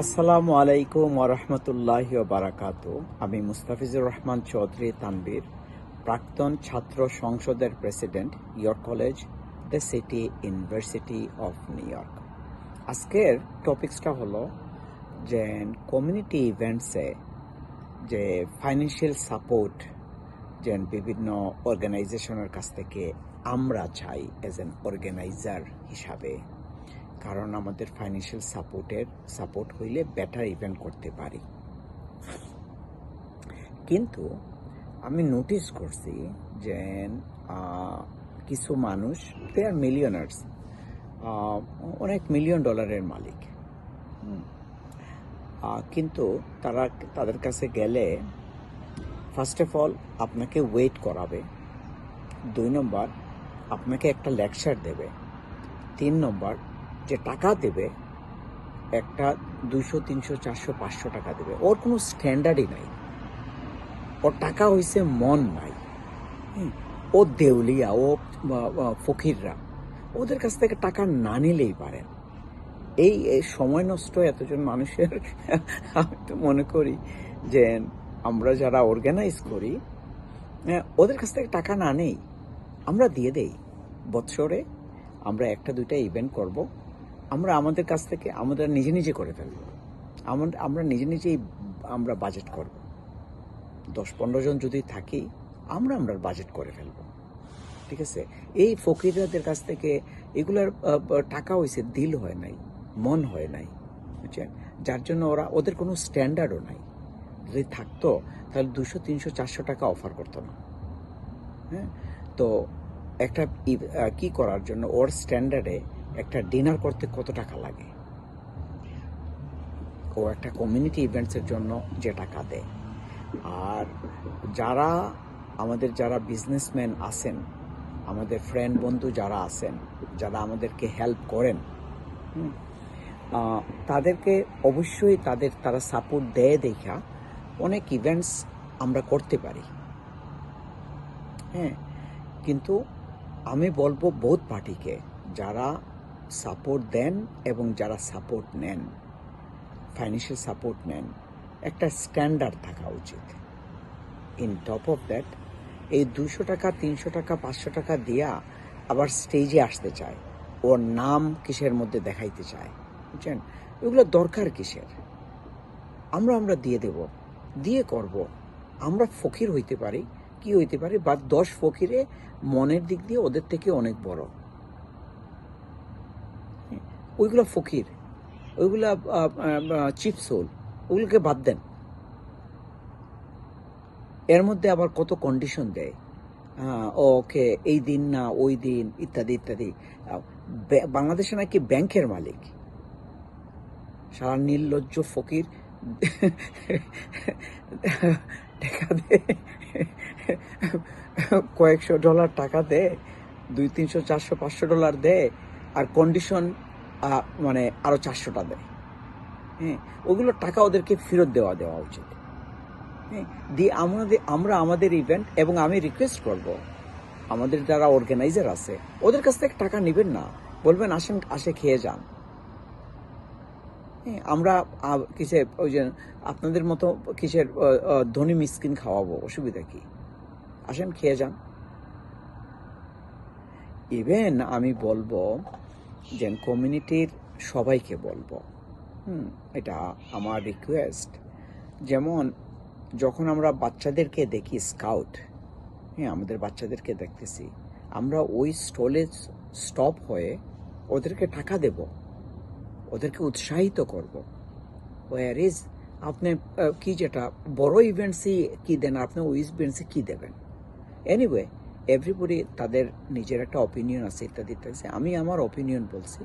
আসসালামু আলাইকুম ওয়া রাহমাতুল্লাহি ওয়া বারাকাতুহু। আমি মুস্তাফিজুর রহমান চৌধুরী তানভীর, প্রাক্তন ছাত্র সংসদের president, York college, the city university of new York. আজকের টপিকসটা হলো যে কমিউনিটি ইভেন্টসে যে ফাইন্যান্সিয়াল সাপোর্ট যে বিভিন্ন অর্গানাইজেশনের কাছ থেকে আমরা চাই অ্যাজ অ্যান অর্গানাইজার হিসাবে, কারণ আমাদের ফাইন্যান্সিয়াল সাপোর্ট হইলে বেটার ইভেন্ট করতে পারি। কিন্তু আমি নোটিস করছি যে কিছু মানুষ, দে আর মিলিয়নার্স, অনেক মিলিয়ন ডলারের মালিক, কিন্তু তাদের কাছে গেলে ফার্স্ট অফ অল আপনাকে ওয়েট করাবে, 2 নম্বর আপনাকে একটা লেকচার দেবে, 3 নম্বর যে টাকা দেবে একটা 200, 300, 400, 500 টাকা দেবে। ওর কোনো স্ট্যান্ডার্ডই নাই, ওর টাকা হইছে মন নাই। ও দেউলিয়া, ও ফকিররা, ওদের কাছ থেকে টাকা না নিলেই পারেন। এই সময় নষ্ট এতজন মানুষের আমি তো মনে করি যে আমরা যারা অর্গানাইজ করি ওদের কাছ থেকে টাকা না নেই, আমরা দিয়ে দেই। বৎসরে আমরা 1-2টা ইভেন্ট করব, আমরা আমাদের কাছ থেকে আমরা নিজে করে ফেলব। আমরা নিজেই আমরা বাজেট করব। 10-15 জন যদি থাকি আমরা বাজেট করে ফেলব, ঠিক আছে? এই ফকিরদের কাছ থেকে এগুলার টাকা হয়েছে, দিল হয় নাই, মন হয় নাই, বুঝছেন? যার জন্য ওদের কোনো স্ট্যান্ডার্ডও নাই। যদি থাকতো তাহলে 200, 300, 400 টাকা অফার করতো না। হ্যাঁ, তো একটা কি করার জন্য ওর স্ট্যান্ডার্ডে একটা ডিনার করতে কত টাকা লাগে, ও একটা কমিউনিটি ইভেন্টসের জন্য যে টাকা দেয়। আর যারা বিজনেসম্যান আছেন, আমাদের ফ্রেন্ড বন্ধু যারা আছেন, যারা আমাদেরকে হেল্প করেন, তাদেরকে অবশ্যই তারা সাপোর্ট দেয় দেখা অনেক ইভেন্টস আমরা করতে পারি। হ্যাঁ, কিন্তু আমি বলবো বোথ পার্টিকে, যারা সাপোর্ট দেন এবং যারা সাপোর্ট নেন, ফাইন্যান্সিয়াল সাপোর্ট নেন, একটা স্ট্যান্ডার্ড থাকা উচিত। ইন টপ অফ দ্যাট, এই 200 টাকা, 300 টাকা, 500 টাকা দিয়া আবার স্টেজে আসতে চায়, ওর নাম কিসের মধ্যে দেখাইতে চায়, বুঝছেন? এগুলো দরকার কিসের? আমরা দিয়ে দেব, দিয়ে করব। আমরা ফকির হইতে পারি, কি হইতে পারে, বা 10 ফকিরে মনের দিক দিয়ে ওদের থেকে অনেক বড়, ওইগুলো ফকির, ওইগুলা চিপ সোল, ওগুলোকে বাদ দেন। এর মধ্যে আবার কত কন্ডিশন দেয়, ওকে এই দিন না ওই দিন, ইত্যাদি ইত্যাদি। বাংলাদেশে নাকি ব্যাংকের মালিক, সারা নির্লজ্জ ফকির টাকা দে, কয়েকশো ডলার টাকা দে, 200, 300, 400, 500 ডলার দে, আর কন্ডিশন মানে আরো 400টা দেয়। হ্যাঁ, ওগুলো টাকা ওদেরকে ফেরত দেওয়া উচিত। হ্যাঁ, দিয়ে আমরা আমাদের ইভেন্ট, এবং আমি রিকোয়েস্ট করব আমাদের যারা অর্গানাইজার আছে ওদের কাছ থেকে টাকা নেবেন না, বলবেন আসে খেয়ে যান। হ্যাঁ, আমরা কিসের ওই যে আপনাদের মতো কিসের ধনী মিসকিন খাওয়াবো, অসুবিধা কি? আসেন খেয়ে যান। ইভেন আমি বলবো যে কমিউনিটির সবাইকে বলবো, এটা আমার রিকোয়েস্ট। যেমন যখন আমরা বাচ্চাদেরকে দেখি স্কাউট, হ্যাঁ, আমাদের বাচ্চাদেরকে দেখতেছি, আমরা ওই স্টলে স্টপ হয়ে ওদেরকে টাকা দেব, ওদেরকে উৎসাহিত করব। ওয়ার ইজ আপনি কি যেটা বড় ইভেন্টসই কি দেন, আপনি ওই ইভেন্টসে কি দেবেন? এনিওয়ে, এভরিবডি তাদের নিজের একটা অপিনিয়ন আছে, ইত্যাদি ইত্যাদি। আমি আমার অপিনিয়ন বলছি।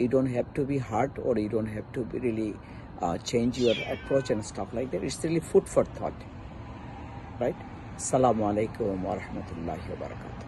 You don't have to be hurt, or you don't have to be really change your approach and stuff like that. It's really food for thought, right? Assalamu alaikum wa rahmatullahi wa barakatuh.